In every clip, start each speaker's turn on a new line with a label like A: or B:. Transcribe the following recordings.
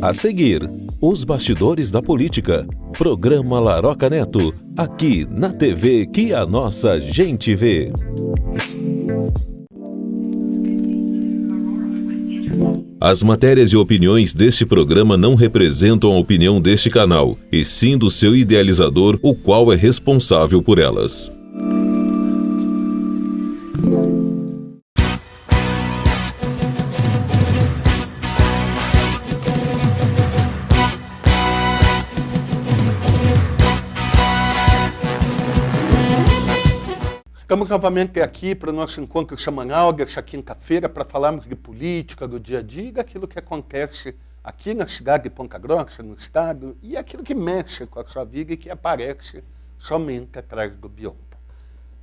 A: A seguir, os bastidores da política. Programa Laroca Neto, aqui na TV que a nossa gente vê. As matérias e opiniões deste programa não representam a opinião deste canal, e sim do seu idealizador, o qual é responsável por elas.
B: Estamos novamente aqui para o nosso encontro semanal desta quinta-feira para falarmos de política, do dia a dia, daquilo que acontece aqui na cidade de Ponta Grossa, no estado, e aquilo que mexe com a sua vida e que aparece somente atrás do biombo.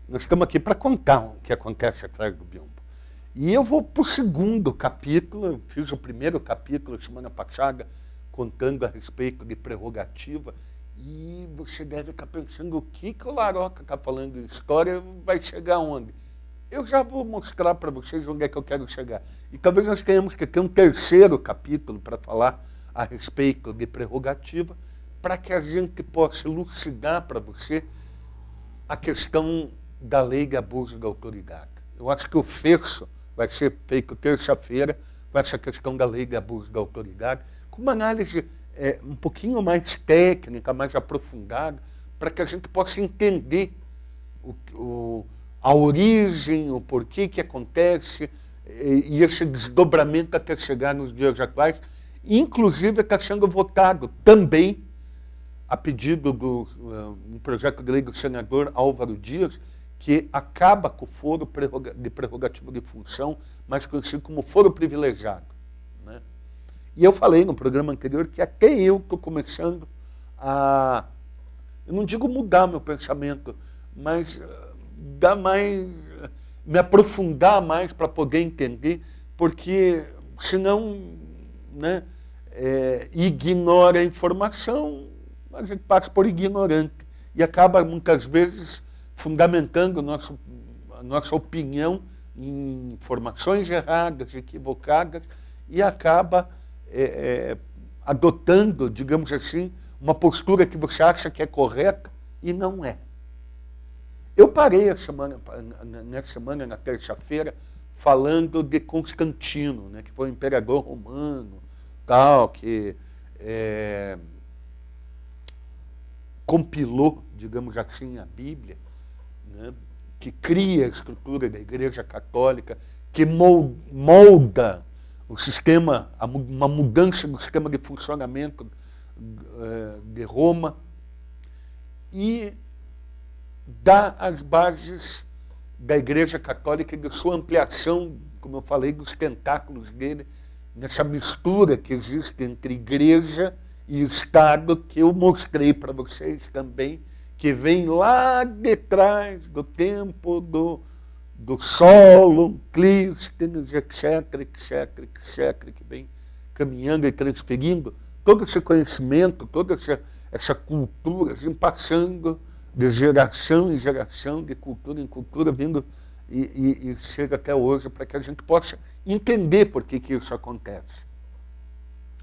B: Nós estamos aqui para contar o que acontece atrás do biombo. E eu vou para o segundo capítulo, eu fiz o primeiro capítulo semana passada, contando a respeito de prerrogativa. E você deve estar pensando, o que o Laroca está falando de história vai chegar onde? Eu já vou mostrar para vocês onde é que eu quero chegar. E talvez nós tenhamos que ter um terceiro capítulo para falar a respeito de prerrogativa, para que a gente possa elucidar para você a questão da lei de abuso da autoridade. Eu acho que o fecho vai ser feito terça-feira com essa questão da lei de abuso da autoridade, com uma análise um pouquinho mais técnica, mais aprofundada, para que a gente possa entender a origem, o porquê que acontece, e esse desdobramento até chegar nos dias atuais. Inclusive está sendo votado também, a pedido do projeto de lei do senador Álvaro Dias, que acaba com o foro de prerrogativa de função, mais conhecido como foro privilegiado. Né? E eu falei no programa anterior que até eu estou começando a, eu não digo mudar meu pensamento, mas me aprofundar mais para poder entender, porque senão, né, ignora a informação, a gente passa por ignorante e acaba muitas vezes fundamentando a nossa opinião em informações erradas, equivocadas, e acaba adotando, digamos assim, uma postura que você acha que é correta e não é. Eu parei nessa semana, na terça-feira, falando de Constantino, né, que foi o imperador romano, tal, que compilou, digamos assim, a Bíblia, né, que cria a estrutura da Igreja Católica, que molda o sistema, uma mudança no sistema de funcionamento de Roma, e dá as bases da Igreja Católica e de sua ampliação, como eu falei, dos tentáculos dele, nessa mistura que existe entre Igreja e Estado, que eu mostrei para vocês também, que vem lá de trás do tempo do Solon, Clístenes, etc., que vem caminhando e transferindo todo esse conhecimento, toda essa cultura, assim, passando de geração em geração, de cultura em cultura, vindo e chega até hoje, para que a gente possa entender por que isso acontece.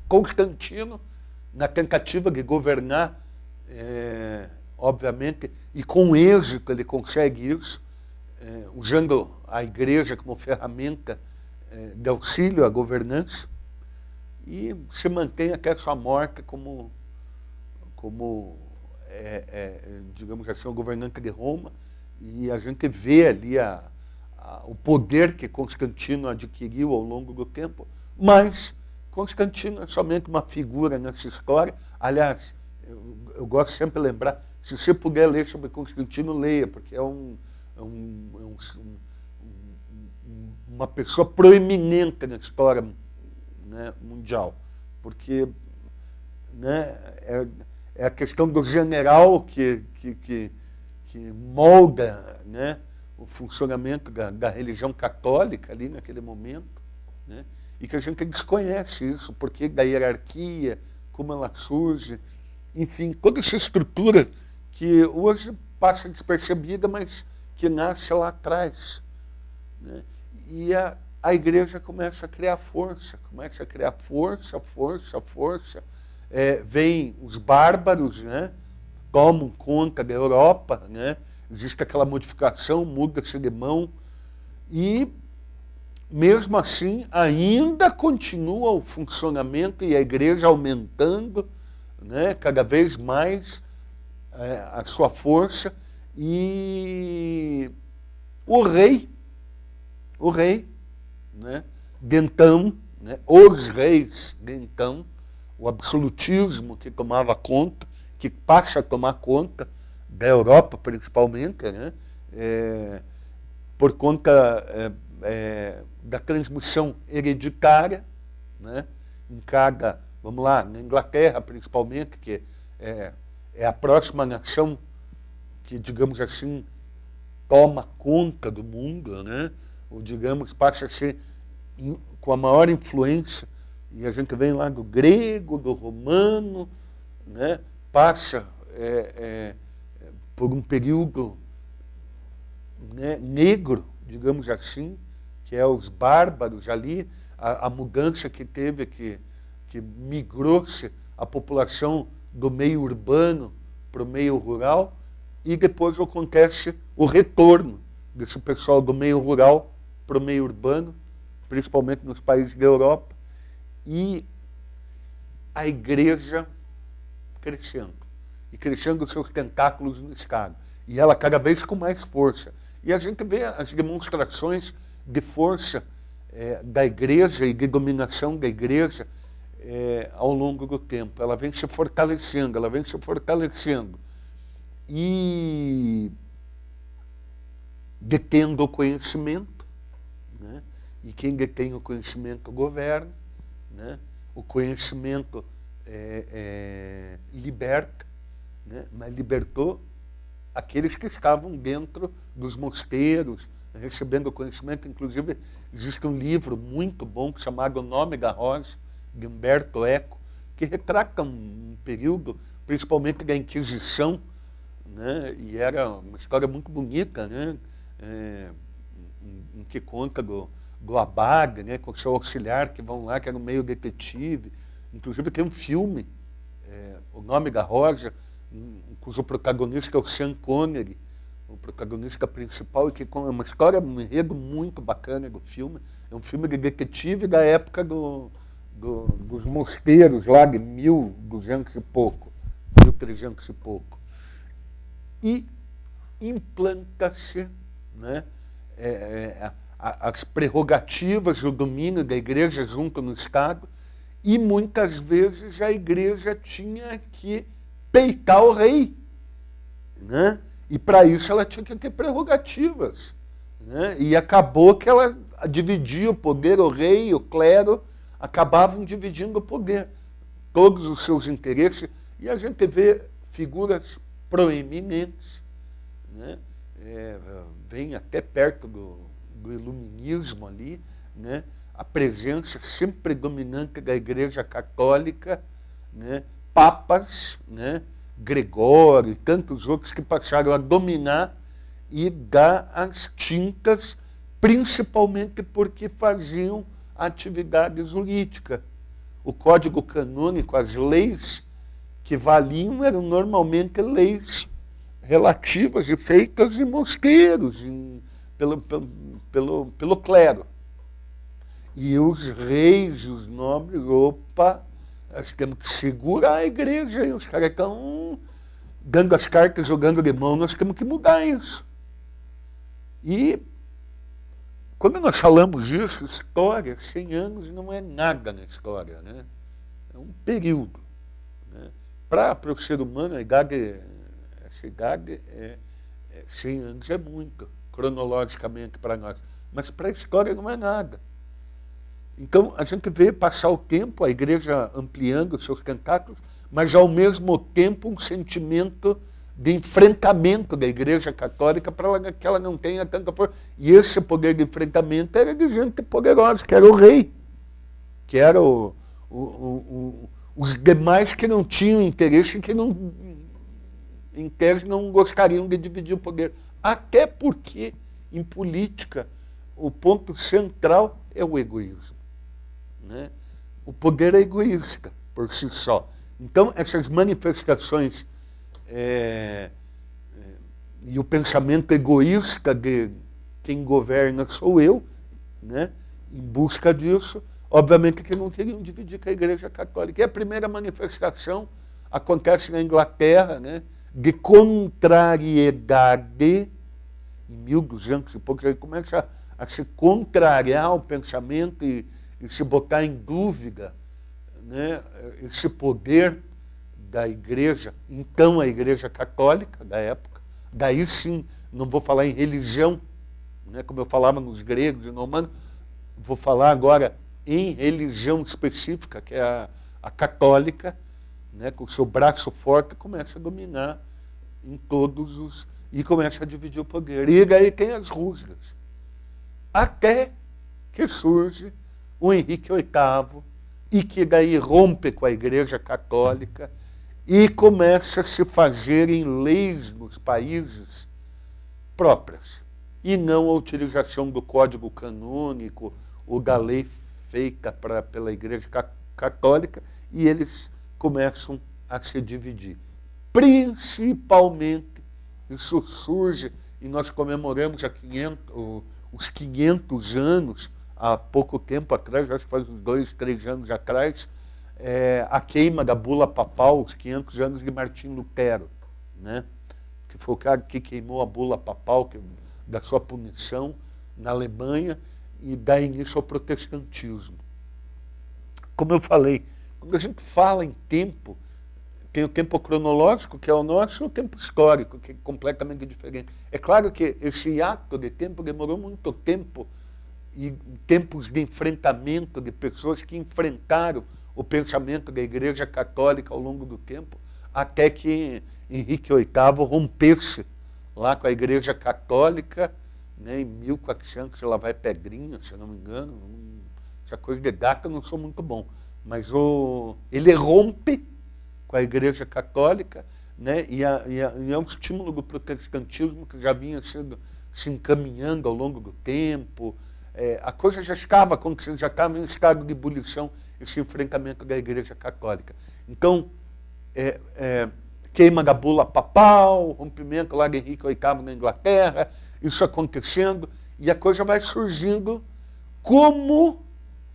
B: Constantino, na tentativa de governar, obviamente, e com êxito ele consegue isso, usando a igreja como ferramenta de auxílio à governança, e se mantém até sua morte como digamos assim, o governante de Roma, e a gente vê ali o poder que Constantino adquiriu ao longo do tempo, mas Constantino é somente uma figura nessa história. Aliás, eu gosto sempre de lembrar, se você puder ler sobre Constantino, leia, porque é uma pessoa proeminente na história, né, mundial, porque, né, é a questão do general que molda, né, o funcionamento da religião católica ali naquele momento, né, e que a gente desconhece isso, porque da hierarquia, como ela surge, enfim, toda essa estrutura que hoje passa despercebida, mas que nasce lá atrás, né? E a igreja começa a criar força, força. Vêm os bárbaros, né? Tomam conta da Europa, né? Existe aquela modificação, muda-se de mão, e mesmo assim ainda continua o funcionamento e a igreja aumentando, né? Cada vez mais a sua força, e o rei, né? De então, né? Os reis de então, o absolutismo que tomava conta, que passa a tomar conta da Europa principalmente, né? Por conta da transmissão hereditária, né? Vamos lá, na Inglaterra principalmente, que é a próxima nação que, digamos assim, toma conta do mundo, né? Ou, digamos, passa a ser com a maior influência, e a gente vem lá do grego, do romano, né? Passa por um período, né, negro, digamos assim, que é os bárbaros ali, a mudança que teve, que migrou-se a população do meio urbano para o meio rural, e depois acontece o retorno desse pessoal do meio rural para o meio urbano, principalmente nos países da Europa, e a igreja crescendo, e crescendo os seus tentáculos no Estado, e ela cada vez com mais força. E a gente vê as demonstrações de força da igreja e de dominação da igreja ao longo do tempo. Ela vem se fortalecendo, e detendo o conhecimento, né? E quem detém o conhecimento governa, né? O conhecimento liberta, né? Mas libertou aqueles que estavam dentro dos mosteiros, recebendo o conhecimento. Inclusive, existe um livro muito bom chamado O Nome da Rosa, de Umberto Eco, que retrata um período, principalmente da Inquisição, né? E era uma história muito bonita, né? Em que conta do abade, né? Com o seu auxiliar, que vão lá, que era um meio detetive. Inclusive tem um filme, O Nome da Rosa, cujo protagonista é o Sean Connery, o protagonista principal, e que é uma história, um enredo muito bacana do filme. É um filme de detetive da época dos mosteiros, lá de 1200 e pouco, 1300 e pouco. E implanta-se, né, as prerrogativas, o domínio da igreja junto no Estado, e muitas vezes a igreja tinha que peitar o rei, né? E para isso ela tinha que ter prerrogativas, né? E acabou que ela dividia o poder, o rei e o clero acabavam dividindo o poder, todos os seus interesses, e a gente vê figuras proeminentes, né? Vem até perto do iluminismo ali, né? A presença sempre dominante da Igreja Católica, né? Papas, né? Gregório e tantos outros que passaram a dominar e dar as tintas, principalmente porque faziam atividade jurídica. O Código Canônico, as leis que valiam eram normalmente leis relativas e feitas em mosteiros, pelo clero. E os reis e os nobres, nós temos que segurar a igreja, e os caras estão dando as cartas, jogando de mão, nós temos que mudar isso. E quando nós falamos disso, história, 100 anos não é nada na história, né? É um período, né? Para o ser humano, essa idade 100 anos é muito, cronologicamente para nós, mas para a história não é nada. Então, a gente vê passar o tempo, a igreja ampliando os seus tentáculos, mas, ao mesmo tempo, um sentimento de enfrentamento da Igreja Católica para que ela não tenha tanta força. E esse poder de enfrentamento era de gente poderosa, que era o rei, que era os demais que não tinham interesse, que não, em tese, não gostariam de dividir o poder. Até porque, em política, o ponto central é o egoísmo, né? O poder é egoísta por si só. Então, essas manifestações e o pensamento egoísta de quem governa sou eu, né? Em busca disso, obviamente que não queriam dividir com a Igreja Católica. E a primeira manifestação acontece na Inglaterra, né? De contrariedade, em 1200 e poucos, aí começa a se contrariar o pensamento e se botar em dúvida, né, esse poder da Igreja, então a Igreja Católica da época. Daí sim, não vou falar em religião, né, como eu falava nos gregos e romanos, vou falar agora em religião específica, que é a católica, né, com o seu braço forte, começa a dominar em todos os... e começa a dividir o poder. E daí tem as rusgas. Até que surge o Henrique VIII, e que daí rompe com a Igreja Católica e começa a se fazerem leis nos países próprias, e não a utilização do Código Canônico ou da lei feita pela Igreja Católica, e eles começam a se dividir. Principalmente, isso surge, e nós comemoramos os 500 anos, há pouco tempo atrás, acho que faz uns 2, 3 anos atrás, a queima da bula papal, os 500 anos de Martim Lutero, né? Que foi o cara que queimou a bula papal da sua punição na Alemanha e dá início ao protestantismo. Como eu falei, quando a gente fala em tempo, tem o tempo cronológico, que é o nosso, e o tempo histórico, que é completamente diferente. É claro que esse ato de tempo demorou muito tempo, e tempos de enfrentamento de pessoas que enfrentaram o pensamento da Igreja Católica ao longo do tempo, até que Henrique VIII rompesse lá com a Igreja Católica, né, em 1400, lá vai Pedrinho, se eu não me engano, essa coisa de data eu não sou muito bom, mas ele rompe com a Igreja Católica, né, e é um estímulo do protestantismo que já vinha se encaminhando ao longo do tempo. A coisa já estava acontecendo, já estava em estado de ebulição esse enfrentamento da Igreja Católica. Então, queima da bula papal, rompimento lá de Henrique VIII na Inglaterra, isso acontecendo, e a coisa vai surgindo como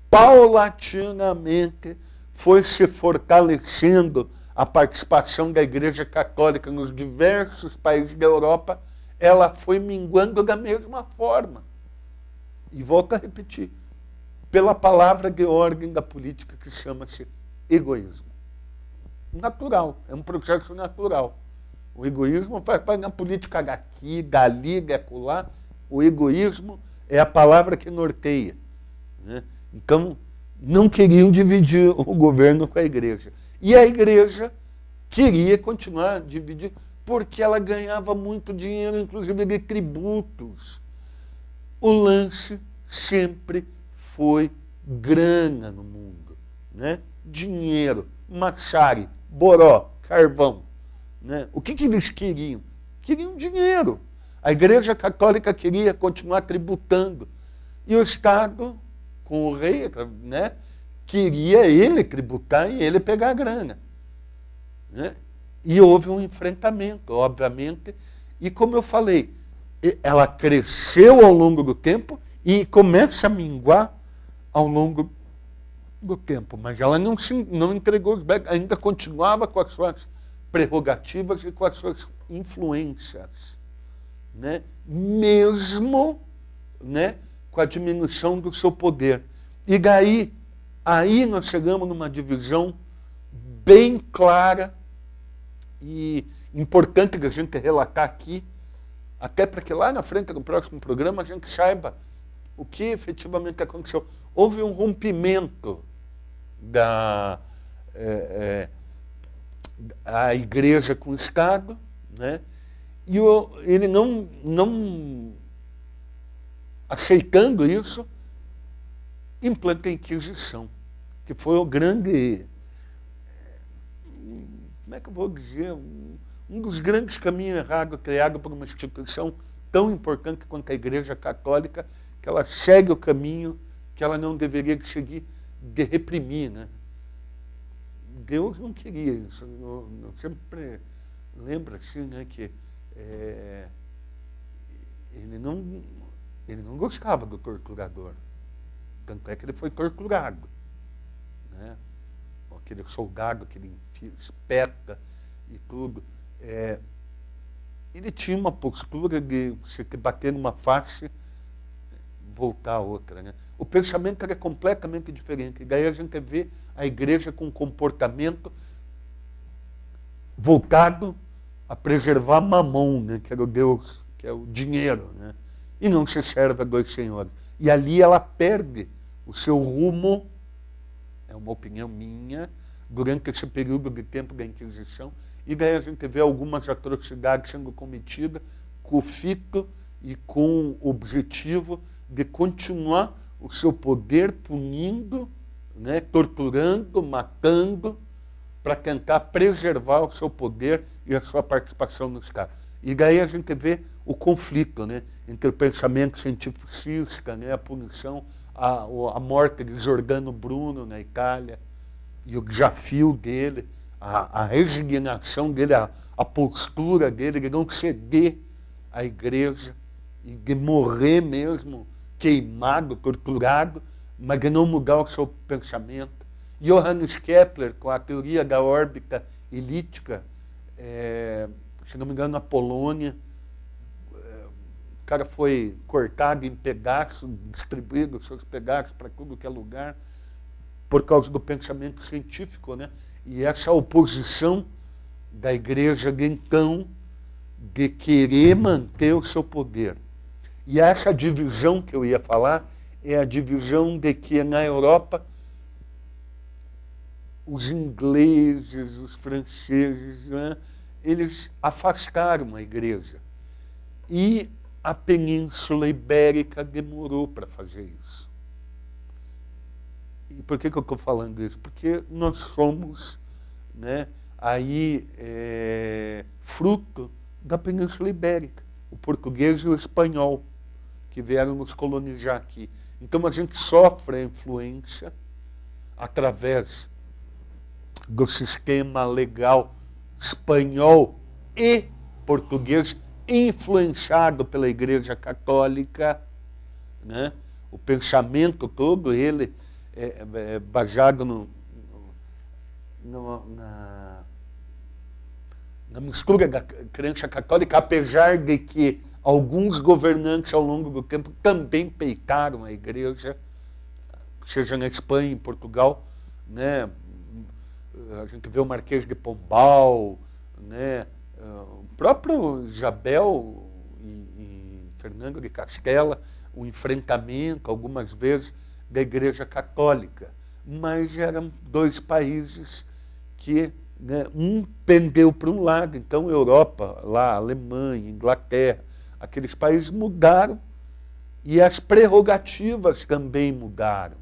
B: paulatinamente foi se fortalecendo a participação da Igreja Católica nos diversos países da Europa, ela foi minguando da mesma forma. E volto a repetir, pela palavra de ordem da política que chama-se egoísmo. Natural, é um processo natural. O egoísmo faz parte da política daqui, dali, de acolá. O egoísmo é a palavra que norteia, né? Então, não queriam dividir o governo com a Igreja. E a Igreja queria continuar a dividir, porque ela ganhava muito dinheiro, inclusive de tributos. O lance sempre foi grana no mundo, né? Dinheiro, maçari, boró, carvão, né? O que eles queriam? Queriam dinheiro. A Igreja Católica queria continuar tributando. E o Estado, com o rei, né, queria ele tributar e ele pegar a grana, né? E houve um enfrentamento, obviamente, e como eu falei, ela cresceu ao longo do tempo e começa a minguar ao longo do tempo, mas ela não entregou os becos, ainda continuava com as suas prerrogativas e com as suas influências, né? Mesmo, né, com a diminuição do seu poder. E daí, aí nós chegamos numa divisão bem clara e importante que a gente relatar aqui, até para que lá na frente do próximo programa a gente saiba o que efetivamente aconteceu. Houve um rompimento a Igreja com o Estado, né? E ele não aceitando isso, implanta a Inquisição, que foi o grande, como é que eu vou dizer, um dos grandes caminhos errados criado por uma instituição tão importante quanto a Igreja Católica, que ela segue o caminho que ela não deveria seguir de reprimir, né? Deus não queria isso. Eu sempre lembro assim, né, que ele não gostava do torturador. Tanto é que ele foi torturado, né? Aquele soldado que ele espeta e tudo. Ele tinha uma postura de se bater numa face, voltar a outra, né? O pensamento era completamente diferente. E daí a gente vê a igreja com um comportamento voltado a preservar Mamon, né? Que era o Deus, que é o dinheiro, né? E não se serve a dois senhores. E ali ela perde o seu rumo, é uma opinião minha, durante esse período de tempo da Inquisição. E daí a gente vê algumas atrocidades sendo cometidas com o fito e com o objetivo de continuar o seu poder punindo, né, torturando, matando, para tentar preservar o seu poder e a sua participação no Estado. E daí a gente vê o conflito, né, entre o pensamento cientificista, né, a punição, a morte de Giordano Bruno na Itália, e o desafio dele, a resignação dele, a postura dele de não ceder à igreja e de morrer mesmo queimado, torturado, mas de não mudar o seu pensamento. Johannes Kepler, com a teoria da órbita elíptica, se não me engano, na Polônia, o cara foi cortado em pedaços, distribuído os seus pedaços para tudo que é lugar, por causa do pensamento científico, né? E essa oposição da igreja de então, de querer manter o seu poder. E essa divisão que eu ia falar é a divisão de que na Europa os ingleses, os franceses, né, eles afastaram a igreja. E a Península Ibérica demorou para fazer isso. E por que eu estou falando isso? Porque nós somos, né, aí, fruto da Península Ibérica, o português e o espanhol, que vieram nos colonizar aqui. Então a gente sofre a influência através do sistema legal espanhol e português, influenciado pela Igreja Católica, né? O pensamento todo, ele é baseado na mistura da crença católica, apesar de que alguns governantes ao longo do tempo também peitaram a igreja, seja na Espanha, em Portugal, né? A gente vê o Marquês de Pombal, né? O próprio Isabel e Fernando de Castela, o enfrentamento, algumas vezes, da Igreja Católica. Mas eram dois países que, né, um pendeu para um lado. Então, Europa, lá, Alemanha, Inglaterra, aqueles países mudaram e as prerrogativas também mudaram,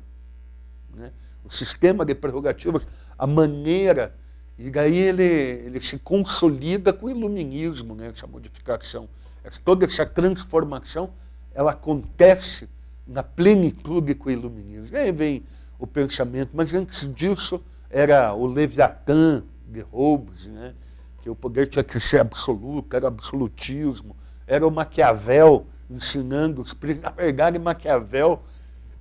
B: né? O sistema de prerrogativas, a maneira, e daí ele se consolida com o iluminismo, né? Essa modificação, toda essa transformação, ela acontece na plenitude com o iluminismo. Aí vem o pensamento, mas antes disso era o Leviatã de Hobbes, né? Que o poder tinha que ser absoluto, era o absolutismo, era o Maquiavel ensinando os príncipes. Na verdade, Maquiavel,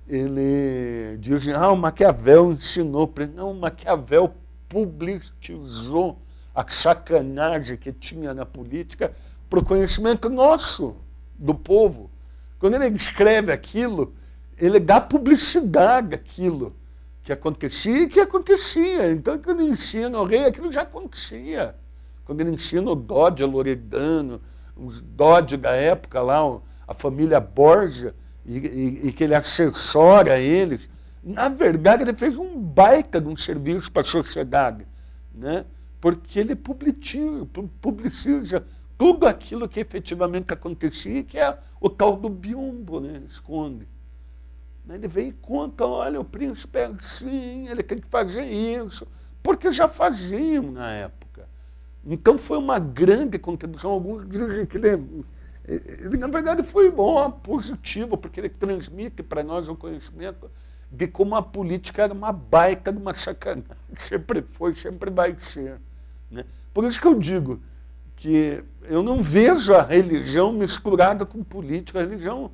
B: ele diz, o Maquiavel ensinou, não, o Maquiavel publicizou a sacanagem que tinha na política para o conhecimento nosso, do povo. Quando ele escreve aquilo, ele dá publicidade àquilo que acontecia e que acontecia. Então, quando ele ensina o rei, aquilo já acontecia. Quando ele ensina o Dodge Loredano, os Dodge da época lá, a família Borgia, e que ele assessora eles, na verdade ele fez um baita de um serviço para a sociedade, né? Porque ele publiciza tudo aquilo que efetivamente acontecia, que é o tal do biombo, né? Esconde. Ele vem e conta, olha, o príncipe é assim, ele tem que fazer isso, porque já faziam na época. Então foi uma grande contribuição. Alguns dizem que Ele, na verdade, foi bom, positivo, porque ele transmite para nós o conhecimento de como a política era uma baita de uma sacanagem. Sempre foi, sempre vai ser. Né? Por isso que eu digo que eu não vejo a religião misturada com política. A religião,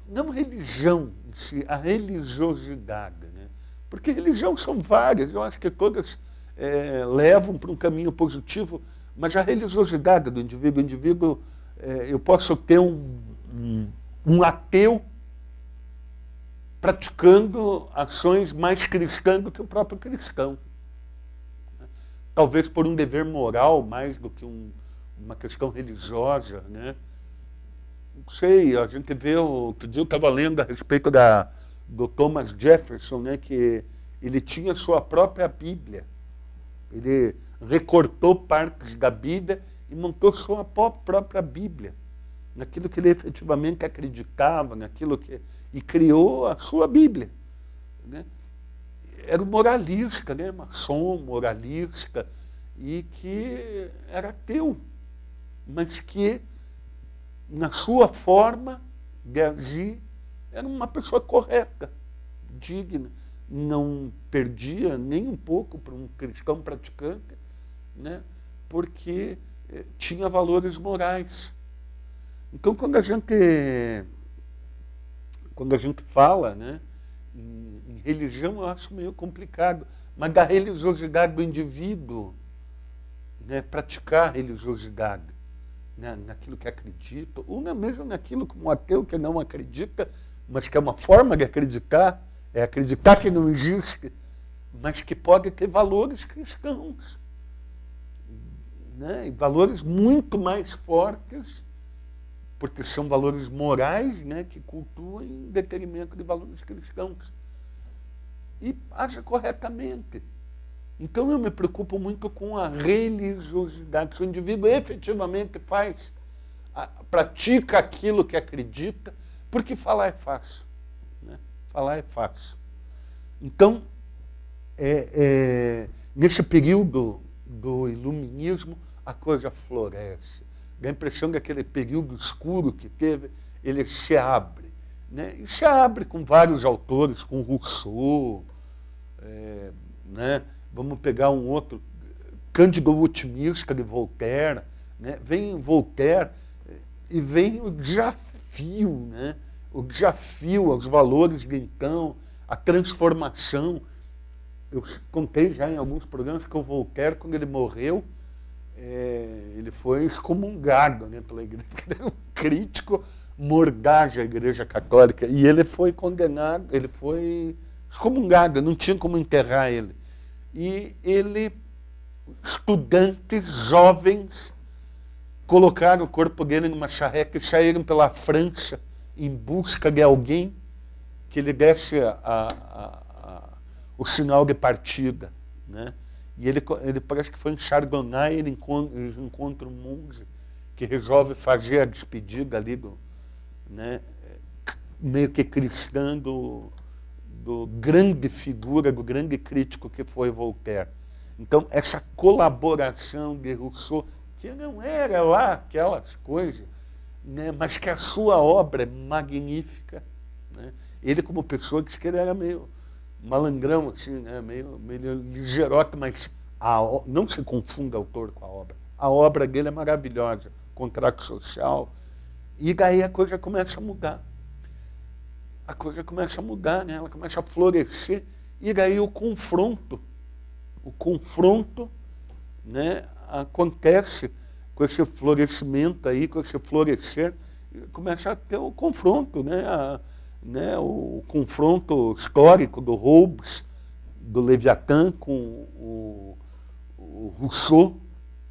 B: não religião em si, a religiosidade. Né? Porque religião são várias, eu acho que todas levam para um caminho positivo, mas a religiosidade do indivíduo, eu posso ter um ateu praticando ações mais cristãs do que o próprio cristão. Talvez por um dever moral mais do que uma questão religiosa. Né? Não sei, a gente vê, outro dia eu estava lendo a respeito do Thomas Jefferson, né, que ele tinha sua própria Bíblia. Ele recortou partes da Bíblia e montou sua própria Bíblia, naquilo que ele efetivamente acreditava, e criou a sua Bíblia. Né? Era um moralista, né? Maçom, moralista, e que era ateu, mas que, na sua forma de agir, era uma pessoa correta, digna, não perdia nem um pouco para um cristão praticante, né? Porque tinha valores morais. Então, quando a gente fala, né, em religião, eu acho meio complicado, mas da religiosidade do indivíduo, né, praticar a religiosidade, né, naquilo que acredita, ou mesmo naquilo como um ateu que não acredita, mas que é uma forma de acreditar, é acreditar que não existe, mas que pode ter valores cristãos. Né, e valores muito mais fortes, porque são valores morais, né, que cultuam em detrimento de valores cristãos. E haja corretamente. Então eu me preocupo muito com a religiosidade. Se o indivíduo efetivamente pratica aquilo que acredita, porque falar é fácil. Né? Falar é fácil. Então, nesse período do iluminismo, a coisa floresce. Dá a impressão que aquele período escuro que teve, ele se abre. Né? E se abre com vários autores, com Rousseau, né? Vamos pegar um outro, Cândido Otimista de Voltaire. Né? Vem Voltaire e vem o desafio, né? O desafio aos valores de então, a transformação. Eu contei já em alguns programas que o Voltaire, quando ele morreu, ele foi excomungado, né, pela igreja, porque ele era um crítico mordaz à Igreja Católica, e ele foi condenado, ele foi excomungado, não tinha como enterrar ele. E estudantes jovens colocaram o corpo dele numa charrete e saíram pela França em busca de alguém que lhe desse o sinal de partida. Né? E ele parece que foi em Chardonnay, eles encontram um monge que resolve fazer a despedida ali né, meio que cristã do grande figura, do grande crítico que foi Voltaire. Então, essa colaboração de Rousseau, que não era lá aquelas coisas, né, mas que a sua obra é magnífica. Né? Ele, como pessoa, diz que ele era meio malandrão, assim, né? meio ligeirota, mas não se confunda autor com a obra. A obra dele é maravilhosa, Contrato Social, e daí a coisa começa a mudar. A coisa começa a mudar, né? Ela começa a florescer, e daí o confronto, né, acontece com esse florescimento aí, com esse florescer, começa a ter o confronto, né, o confronto histórico do Hobbes, do Leviatã com o Rousseau,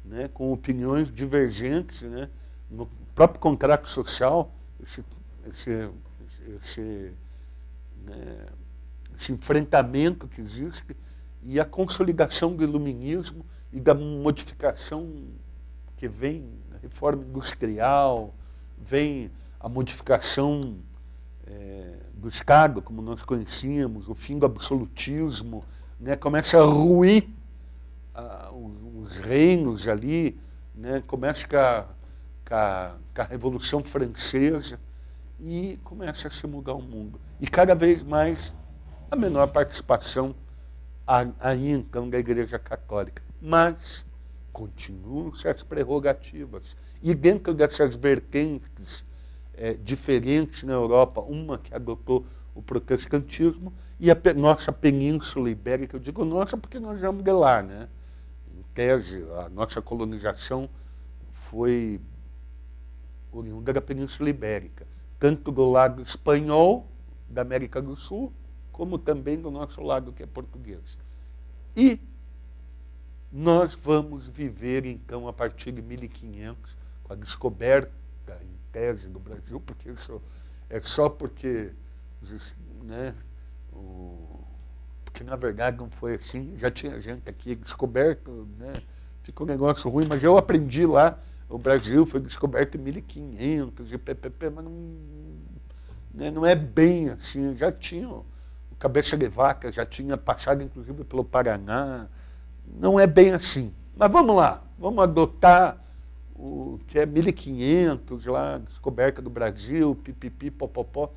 B: né, com opiniões divergentes, né, no próprio contrato social, esse enfrentamento que existe, e a consolidação do iluminismo e da modificação que vem, a reforma industrial, vem a modificação do Estado, como nós conhecíamos, o fim do absolutismo, né, começa a ruir os reinos ali, né, começa com com a Revolução Francesa, e começa a se mudar o mundo. E cada vez mais a menor participação aí então da Igreja Católica. Mas continuam-se as prerrogativas. E dentro dessas vertentes diferentes na Europa, uma que adotou o protestantismo e a nossa Península Ibérica, eu digo nossa porque nós vamos de lá, né? Em tese, a nossa colonização foi oriunda da Península Ibérica, tanto do lado espanhol, da América do Sul, como também do nosso lado, que é português. E nós vamos viver, então, a partir de 1500, com a descoberta, em tese, do Brasil, porque isso é só porque, né, porque, na verdade, não foi assim. Já tinha gente aqui descoberto, né, ficou um negócio ruim, mas eu aprendi lá, o Brasil foi descoberto em 1500, e PPP, mas não, né, não é bem assim. Já tinha o Cabeça de Vaca, já tinha passado, inclusive, pelo Paraná. Não é bem assim. Mas vamos lá, vamos adotar o que é 1500, lá, descoberta do Brasil, pipipi, popopó.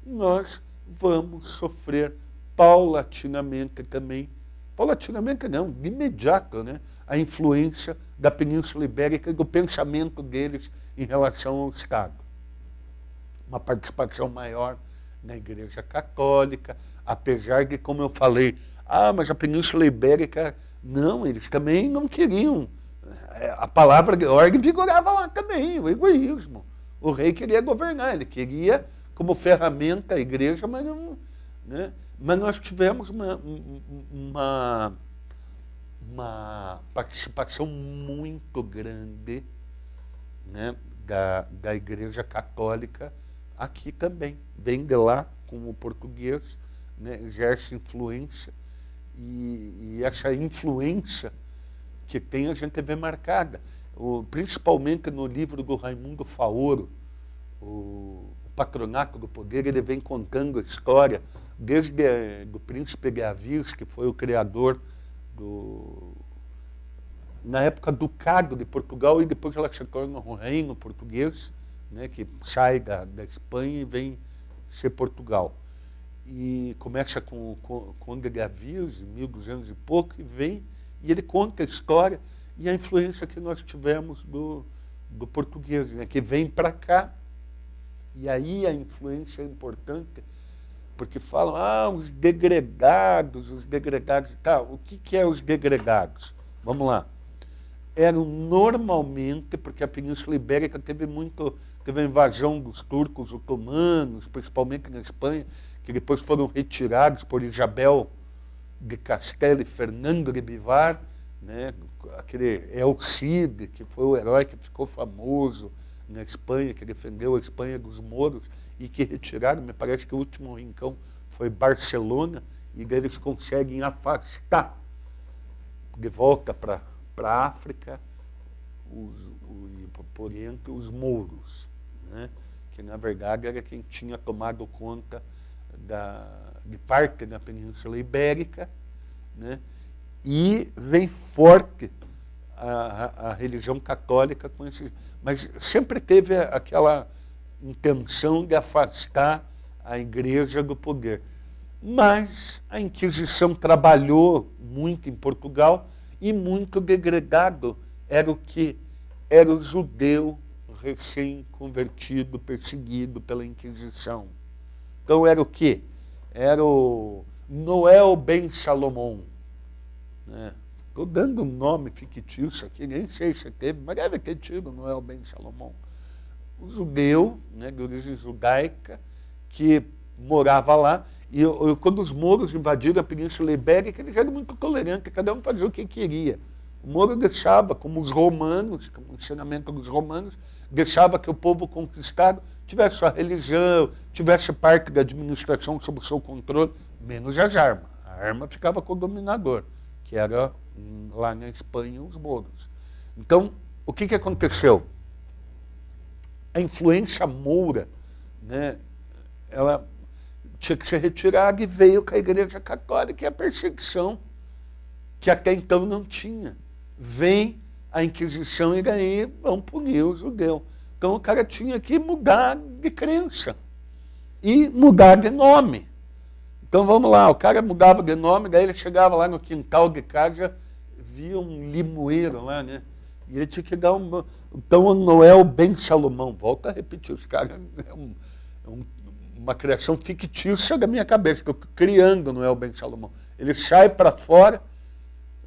B: Nós vamos sofrer paulatinamente também, paulatinamente não, de imediato, né, a influência da Península Ibérica e do pensamento deles em relação ao Estado. Uma participação maior na Igreja Católica, apesar de, como eu falei, mas a Península Ibérica, não, eles também não queriam. A palavra de ordem vigorava lá também, o egoísmo. O rei queria governar, ele queria como ferramenta a igreja, mas não, né? Mas nós tivemos uma participação muito grande, né, da Igreja Católica aqui também. Vem de lá com o português, né, exerce influência, e essa influência que tem a gente vê marcada, principalmente no livro do Raimundo Faoro, o Patronato do Poder. Ele vem contando a história desde do príncipe de Avis, que foi o criador na época, Ducado de Portugal, e depois ela se torna um reino português, né, que sai da Espanha e vem ser Portugal. E começa com o Conde de Avis, em 1200 e pouco, e vem, e ele conta a história e a influência que nós tivemos do português, né, que vem para cá. E aí a influência é importante, porque falam, os degregados. Tá, o que é os degregados? Vamos lá. Eram normalmente, porque a Península Ibérica teve a invasão dos turcos otomanos, principalmente na Espanha, que depois foram retirados por Isabel de Castela e Fernando de Bivar, né, aquele El Cid, que foi o herói que ficou famoso na Espanha, que defendeu a Espanha dos mouros, e que retiraram, me parece que o último rincão foi Barcelona, e daí eles conseguem afastar de volta para a África, por entre os mouros, né, que na verdade era quem tinha tomado conta de parte da Península Ibérica, né, e vem forte a religião católica com esses, mas sempre teve aquela intenção de afastar a igreja do poder. Mas a Inquisição trabalhou muito em Portugal, e muito degradado era o que? Era o judeu recém-convertido, perseguido pela Inquisição. Então era o quê? Era o Noel Ben Salomão, né? Estou dando um nome fictício aqui, nem sei se teve, mas deve ter tido Noel Ben Salomão. O judeu, né, de origem judaica, que morava lá, e quando os mouros invadiram a Península Ibérica, eles eram muito tolerantes, cada um fazia o que queria. O mouro deixava, como os romanos, como o ensinamento dos romanos, deixava que o povo conquistado tivesse sua religião, tivesse parte da administração sob o seu controle, menos as armas. A arma ficava com o dominador, que era, lá na Espanha, os mouros. Então, o que aconteceu? A influência moura, né, ela tinha que ser retirada, e veio com a Igreja Católica, e a perseguição, que até então não tinha. Vem a Inquisição, e daí vão punir o judeu. Então o cara tinha que mudar de crença e mudar de nome. Então vamos lá, o cara mudava de nome, daí ele chegava lá no quintal de casa, via um limoeiro lá, né? E ele tinha que dar um... Então o Noel Ben Salomão, volta a repetir, os caras, uma criação fictícia da minha cabeça, que eu criando o Noel Ben Salomão. Ele sai para fora,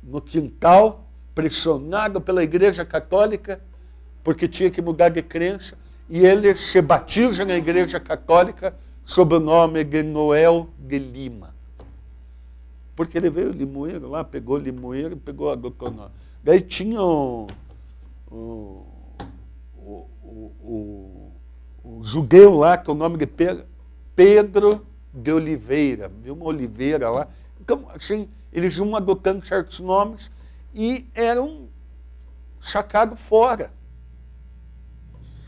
B: no quintal, pressionado pela Igreja Católica, porque tinha que mudar de crença, e ele se batiza na Igreja Católica sob o nome de Noel de Lima. Porque ele veio limoeiro lá, pegou limoeiro, pegou a gluconose. Daí tinha o judeu lá, que é o nome de Pedro de Oliveira, viu uma oliveira lá. Então, assim, eles iam adotando certos nomes e eram sacados fora.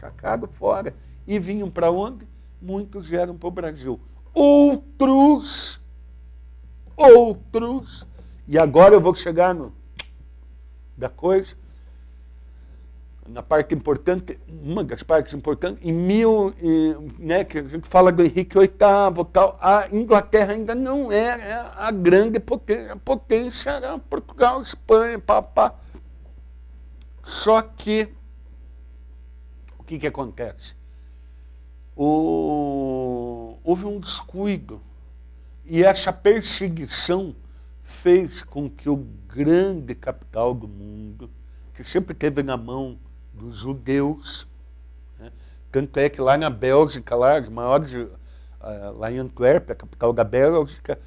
B: Sacados fora. E vinham para onde? Muitos vieram para o Brasil. Outros, e agora eu vou chegar da coisa, na parte importante, uma das partes importantes, que a gente fala do Henrique VIII, tal, a Inglaterra ainda não era a grande potência, a potência era Portugal, Espanha, papá. Só que, o que acontece? Houve um descuido, e essa perseguição fez com que o grande capital do mundo, que sempre teve na mão dos judeus, né? Tanto é que lá na Bélgica, lá, as maiores, lá em Antuérpia, a capital da Bélgica,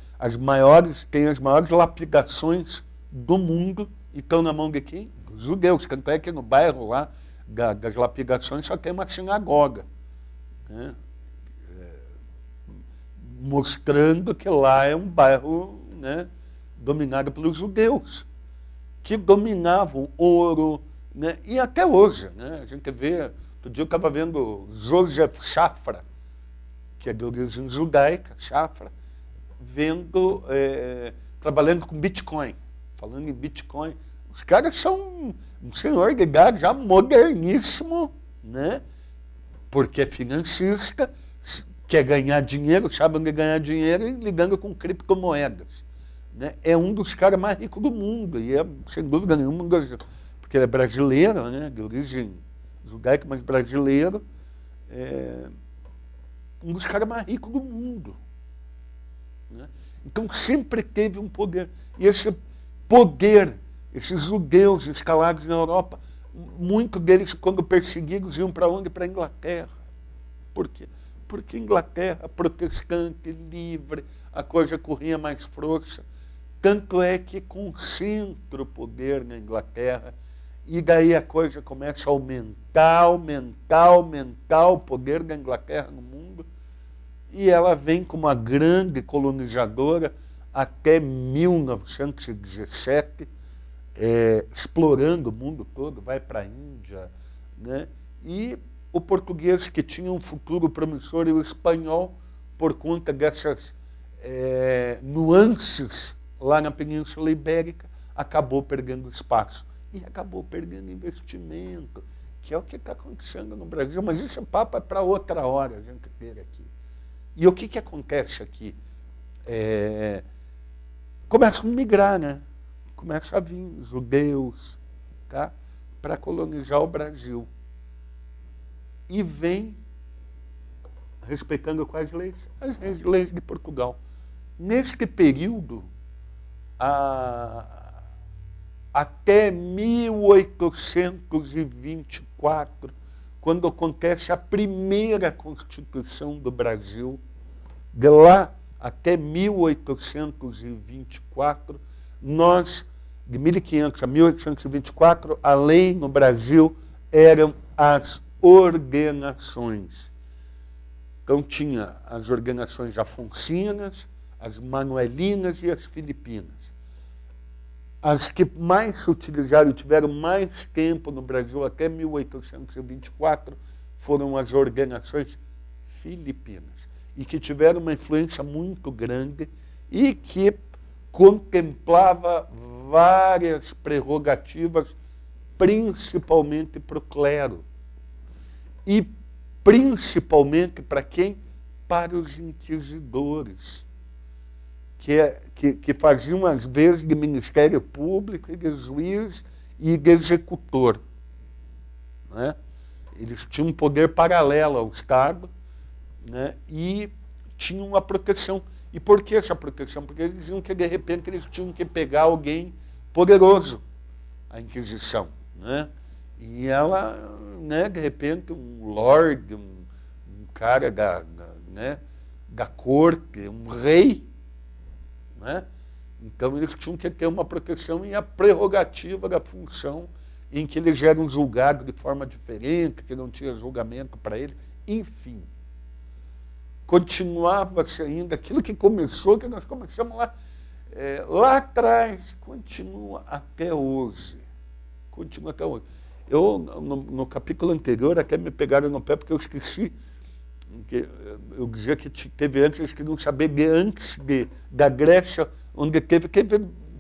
B: tem as maiores lapidações do mundo, e estão na mão de quem? Dos judeus. Tanto é que no bairro lá das lapidações só tem uma sinagoga, né? Mostrando que lá é um bairro, né, dominado pelos judeus, que dominavam ouro, né? E até hoje, né, a gente vê, outro dia eu estava vendo Joseph Shafra, que é de origem judaica, Shafra, trabalhando com Bitcoin, falando em Bitcoin. Os caras são um senhor de idade já moderníssimo, né? Porque é financista, quer ganhar dinheiro, sabe onde ganhar dinheiro, e lidando com criptomoedas, né? É um dos caras mais ricos do mundo, e é, sem dúvida nenhuma, porque ele é brasileiro, né? De origem judaica, mas brasileiro, um dos caras mais ricos do mundo, né? Então sempre teve um poder. E esse poder, esses judeus escalados na Europa, muitos deles, quando perseguidos, iam para onde? Para a Inglaterra. Por quê? Porque Inglaterra, protestante, livre, a coisa corria mais frouxa. Tanto é que concentra o poder na Inglaterra, e daí a coisa começa a aumentar o poder da Inglaterra no mundo, e ela vem como uma grande colonizadora até 1917, explorando o mundo todo, vai para a Índia, né? E o português, que tinha um futuro promissor, e o espanhol, por conta dessas nuances lá na Península Ibérica, acabou perdendo espaço. E acabou perdendo investimento, que é o que está acontecendo no Brasil. Mas isso é papo para outra hora, a gente ter aqui. E o que acontece aqui? Começam a migrar, né? Começam a vir judeus, tá? Para colonizar o Brasil. E vem respeitando quais leis? As leis de Portugal. Neste período, até 1824, quando acontece a primeira Constituição do Brasil, de lá até 1824, de 1500 a 1824, a lei no Brasil eram as ordenações. Então tinha as ordenações afonsinas, as manuelinas e as filipinas. As que mais se utilizaram e tiveram mais tempo no Brasil até 1824 foram as ordenações filipinas, e que tiveram uma influência muito grande e que contemplava várias prerrogativas, principalmente para o clero. e principalmente para quem? Para os inquisidores, que faziam às vezes de Ministério Público e de juiz e de executor. Né? Eles tinham um poder paralelo aos cargos, né? E tinham uma proteção. E por que essa proteção? Porque eles diziam que de repente eles tinham que pegar alguém poderoso, a Inquisição. Né? E ela, né, de repente, um lorde, um cara da corte, um rei, né? Então eles tinham que ter uma proteção e a prerrogativa da função em que eles eram julgados de forma diferente, que não tinha julgamento para eles, enfim. Continuava-se ainda aquilo que começou, que nós começamos lá atrás, continua até hoje. Continua até hoje. Eu, no capítulo anterior, até me pegaram no pé porque eu esqueci. Eu dizia que teve antes, eles queriam saber de antes da Grécia, onde teve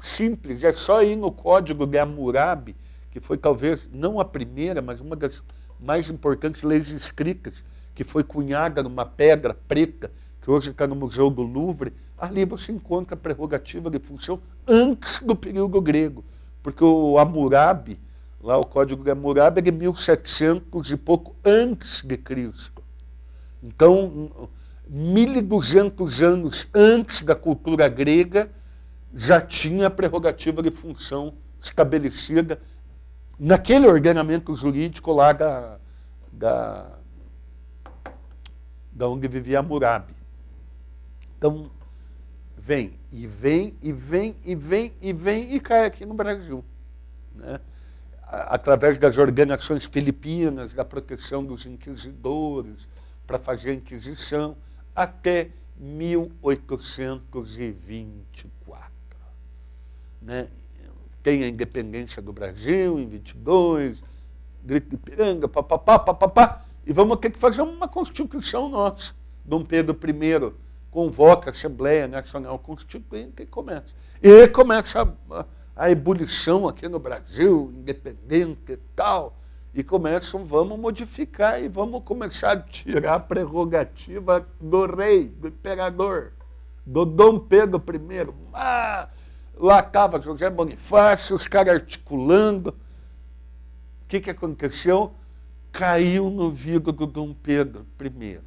B: simples, é só ir no Código de Hammurabi, que foi talvez não a primeira, mas uma das mais importantes leis escritas, que foi cunhada numa pedra preta, que hoje está no Museu do Louvre. Ali você encontra a prerrogativa de função antes do período grego, porque o Hammurabi, lá o Código de Hammurabi, é de 1700 e pouco antes de Cristo. Então, 1.200 anos antes da cultura grega, já tinha a prerrogativa de função estabelecida naquele ordenamento jurídico lá da onde vivia Hammurabi. Então, vem e cai aqui no Brasil. Né? Através das ordenações filipinas, da proteção dos inquisidores, para fazer a Inquisição, até 1824. Né? Tem a independência do Brasil em 22, Grito de Ipiranga, papapá, e vamos ter que fazer uma Constituição nossa. Dom Pedro I convoca a Assembleia Nacional Constituinte e começa. E começa a ebulição aqui no Brasil, independente e tal, e começam, vamos modificar e vamos começar a tirar a prerrogativa do rei, do imperador, do Dom Pedro I. Lá estava José Bonifácio, os caras articulando. O que aconteceu? Caiu no vidro do Dom Pedro I.